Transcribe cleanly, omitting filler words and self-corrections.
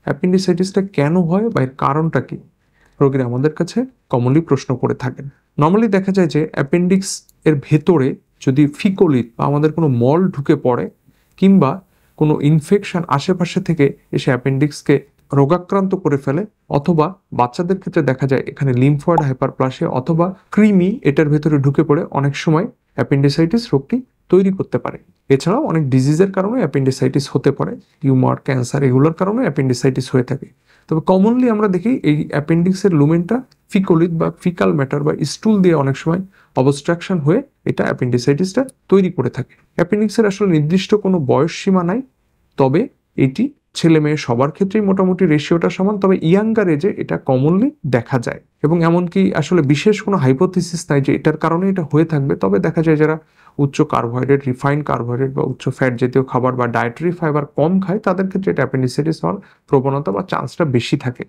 অ্যাপেন্ডিসাইটিসটা কেন হয় বা এর কারণটা কি, রোগীরা আমাদের কাছে কমনলি প্রশ্ন করে থাকেন। নর্মালি দেখা যায় যে অ্যাপেন্ডিক্স এর ভেতরে যদি ফিকোলিথ বা আমাদের কোনো মল ঢুকে পড়ে কিংবা কোনো ইনফেকশন আশেপাশে থেকে এসে অ্যাপেন্ডিক্সকে রোগাক্রান্ত করে ফেলে, অথবা বাচ্চাদের ক্ষেত্রে দেখা যায় এখানে লিম্ফয়েড হাইপারপ্লাসিয়া অথবা কৃমি এটার ভেতরে ঢুকে পড়ে অনেক সময় অ্যাপেন্ডিসাইটিস রোগটি তৈরি করতে পারে। এছাড়াও অনেক ডিজিজের কারণে অ্যাপেন্ডিসাইটিস হতে পারে, টিউমার, ক্যান্সার, এগুলোর কারণে অ্যাপেন্ডিসাইটিস হয়ে থাকে। তবে কমনলি আমরা দেখি এই অ্যাপেন্ডিক্সের লুমেনটা ফিকোলিথ বা ফিকাল ম্যাটার বা স্টুল দিয়ে অনেক সময় অবস্ট্রাকশন হয়ে এটা অ্যাপেন্ডিসাইটিসটা তৈরি করে থাকে। অ্যাপেন্ডিক্সের আসলে নির্দিষ্ট কোনো বয়স সীমা নাই, তবে এটি ছেলে মেয়ে সবার ক্ষেত্রেই মোটামুটি রেশিওটা সমান, তবে ইয়াঙ্গার এজে এটা কমনলি দেখা যায়। এবং এমনকি আসলে বিশেষ কোনো হাইপোথিসিস নাই যে এটার কারণে এটা হয়ে থাকবে, তবে দেখা যায় যারা উচ্চ কার্বোহাইড্রেট, রিফাইন্ড কার্বোহাইড্রেট বা উচ্চ ফ্যাট জাতীয় খাবার বা ডায়েটারি ফাইবার কম খায় তাদের ক্ষেত্রে এটা অ্যাপেন্ডিসাইটিস হওয়ার প্রবণতা বা চান্সটা বেশি থাকে।